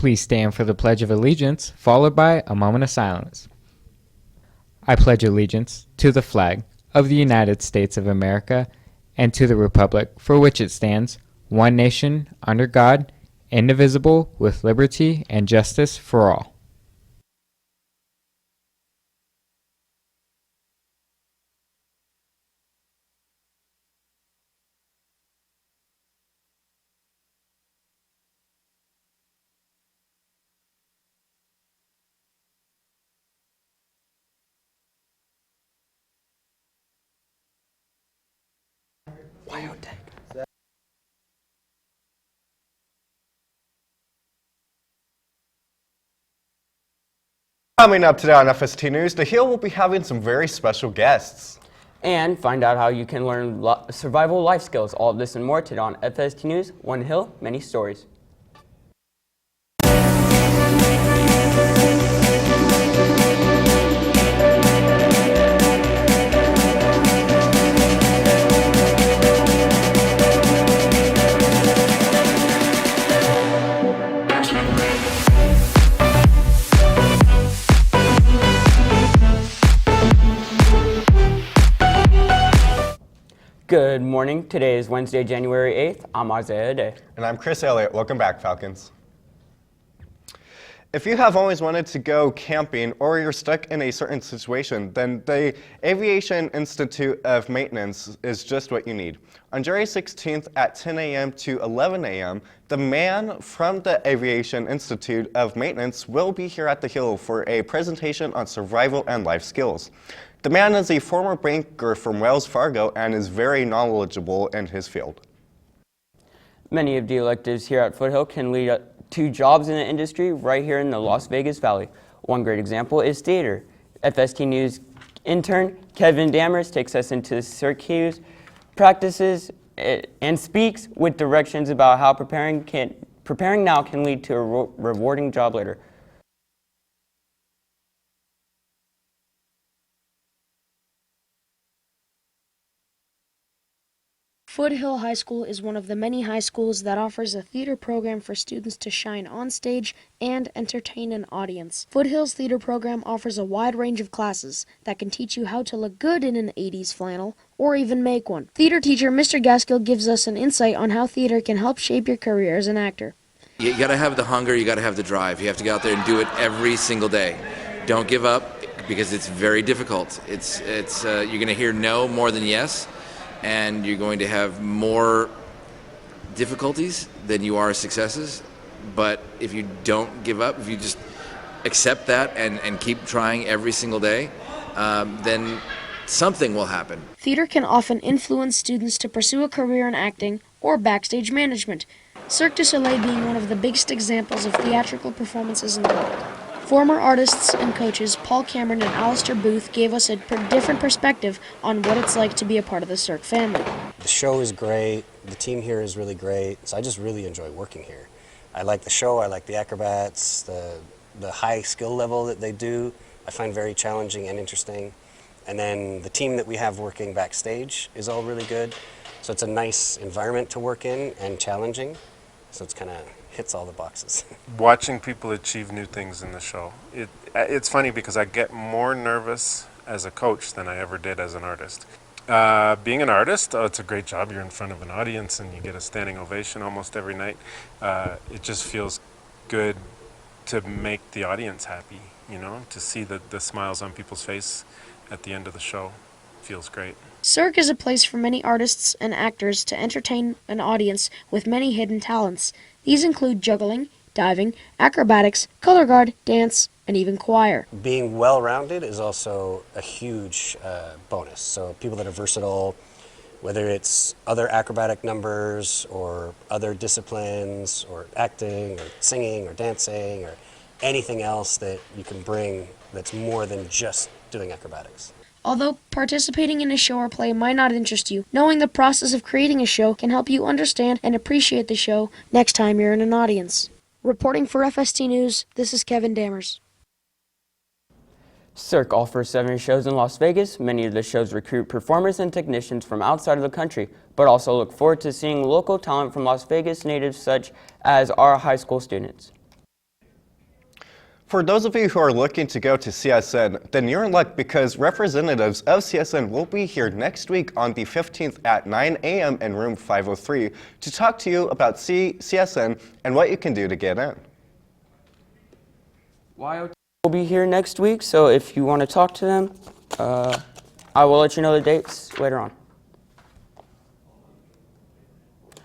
Please stand for the Pledge of Allegiance, followed by a moment of silence. I pledge allegiance to the flag of the United States of America and to the republic for which it stands, one nation, under God, indivisible, with liberty and justice for all. Coming up today on FST News, The Hill will be having some very special guests. And find out how you can learn survival life skills. All of this and more today on FST News, One Hill, Many Stories. Good morning. Today is Wednesday, January 8th. I'm Isaiah Day. And I'm Chris Elliott. Welcome back, Falcons. If you have always wanted to go camping or you're stuck in a certain situation, then the Aviation Institute of Maintenance is just what you need. On January 16th at 10 a.m. to 11 a.m., the man from the Aviation Institute of Maintenance will be here at the Hill for a presentation on survival and life skills. The man is a former banker from Wells Fargo and is very knowledgeable in his field. Many of the electives here at Foothill can lead to jobs in the industry right here in the Las Vegas Valley. One great example is theater. FST News intern Kevin Dammers takes us into the circuits, practices, and speaks with directions about how preparing now can lead to a rewarding job later. Foothill High School is one of the many high schools that offers a theater program for students to shine on stage and entertain an audience. Foothill's theater program offers a wide range of classes that can teach you how to look good in an 80s flannel or even make one. Theater teacher Mr. Gaskill gives us an insight on how theater can help shape your career as an actor. You got to have the hunger, you got to have the drive. You have to get out there and do it every single day. Don't give up because it's very difficult. You're going to hear no more than yes. And you're going to have more difficulties than you are successes. But if you don't give up, if you just accept that and keep trying every single day, then something will happen. Theater can often influence students to pursue a career in acting or backstage management, Cirque du Soleil being one of the biggest examples of theatrical performances in the world. Former artists and coaches Paul Cameron and Alistair Booth gave us a different perspective on what it's like to be a part of the Cirque family. The show is great, the team here is really great, so I just really enjoy working here. I like the show, I like the acrobats, the high skill level that they do, I find very challenging and interesting. And then the team that we have working backstage is all really good, so it's a nice environment to work in and challenging, so it's kind of hits all the boxes. Watching people achieve new things in the show. It's funny because I get more nervous as a coach than I ever did as an artist. Being an artist, it's a great job. You're in front of an audience and you get a standing ovation almost every night. It just feels good to make the audience happy, you know, to see the smiles on people's face at the end of the show. Feels great. Cirque is a place for many artists and actors to entertain an audience with many hidden talents. These include juggling, diving, acrobatics, color guard, dance, and even choir. Being well-rounded is also a huge bonus. So people that are versatile, whether it's other acrobatic numbers or other disciplines or acting or singing or dancing or anything else that you can bring that's more than just doing acrobatics. Although participating in a show or play might not interest you, knowing the process of creating a show can help you understand and appreciate the show next time you're in an audience. Reporting for FST News, this is Kevin Dammers. Cirque offers 7 shows in Las Vegas. Many of the shows recruit performers and technicians from outside of the country, but also look forward to seeing local talent from Las Vegas natives such as our high school students. For those of you who are looking to go to CSN, then you're in luck because representatives of CSN will be here next week on the 15th at 9 a.m. in room 503 to talk to you about CSN and what you can do to get in. YOT will be here next week, so if you want to talk to them, I will let you know the dates later on.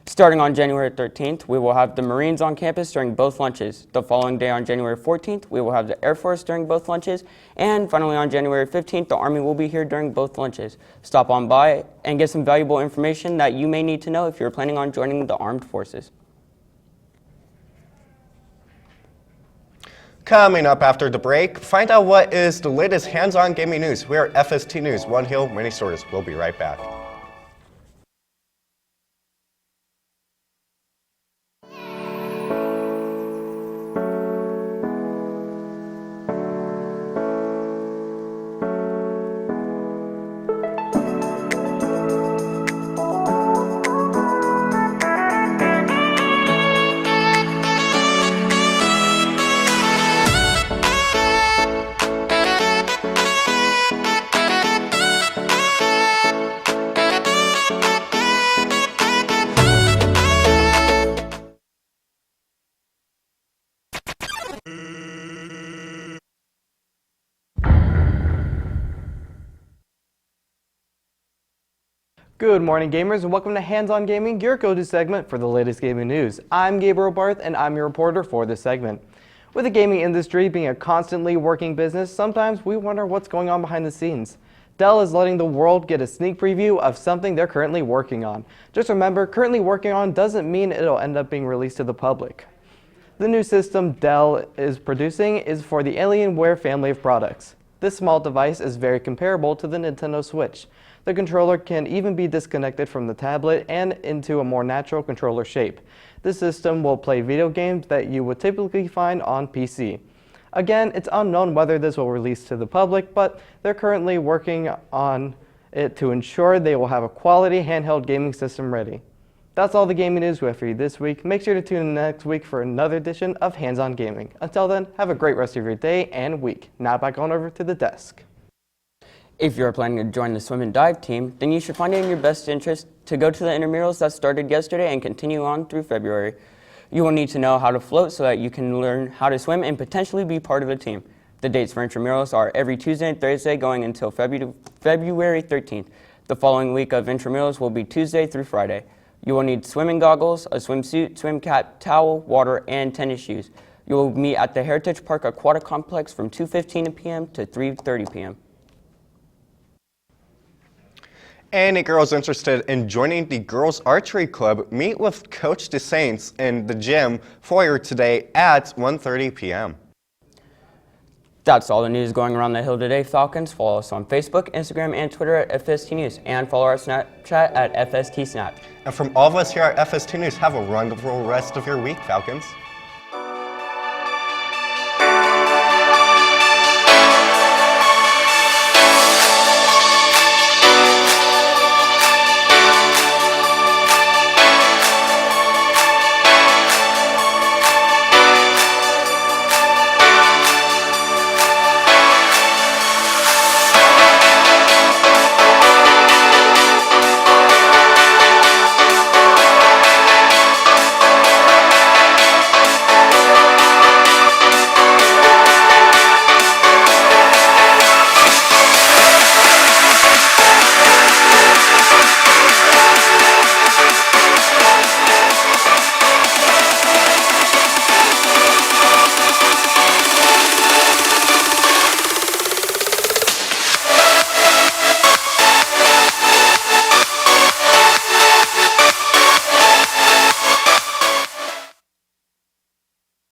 Starting on January 13th, we will have the Marines on campus during both lunches. The following day on January 14th, we will have the Air Force during both lunches. And finally on January 15th, the Army will be here during both lunches. Stop on by and get some valuable information that you may need to know if you're planning on joining the armed forces. Coming up after the break, find out what is the latest hands-on gaming news. We are FST News, One Hill, many stories. We'll be right back. Good morning, gamers, and welcome to Hands-On Gaming, your go-to segment for the latest gaming news. I'm Gabriel Barth, and I'm your reporter for this segment. With the gaming industry being a constantly working business, sometimes we wonder what's going on behind the scenes. Dell is letting the world get a sneak preview of something they're currently working on. Just remember, currently working on doesn't mean it'll end up being released to the public. The new system Dell is producing is for the Alienware family of products. This small device is very comparable to the Nintendo Switch. The controller can even be disconnected from the tablet and into a more natural controller shape. This system will play video games that you would typically find on PC. Again, it's unknown whether this will release to the public, but they're currently working on it to ensure they will have a quality handheld gaming system ready. That's all the gaming news we have for you this week. Make sure to tune in next week for another edition of Hands-On Gaming. Until then, have a great rest of your day and week. Now back on over to the desk. If you're planning to join the swim and dive team, then you should find it in your best interest to go to the intramurals that started yesterday and continue on through February. You will need to know how to float so that you can learn how to swim and potentially be part of a team. The dates for intramurals are every Tuesday and Thursday going until February 13th. The following week of intramurals will be Tuesday through Friday. You will need swimming goggles, a swimsuit, swim cap, towel, water, and tennis shoes. You will meet at the Heritage Park Aquatic Complex from 2:15 p.m. to 3:30 p.m. Any girls interested in joining the Girls Archery Club, meet with Coach DeSaints in the gym foyer today at 1:30 p.m. That's all the news going around the hill today, Falcons. Follow us on Facebook, Instagram, and Twitter at FST News, and follow our Snapchat at FST Snap. And from all of us here at FST News, have a wonderful rest of your week, Falcons.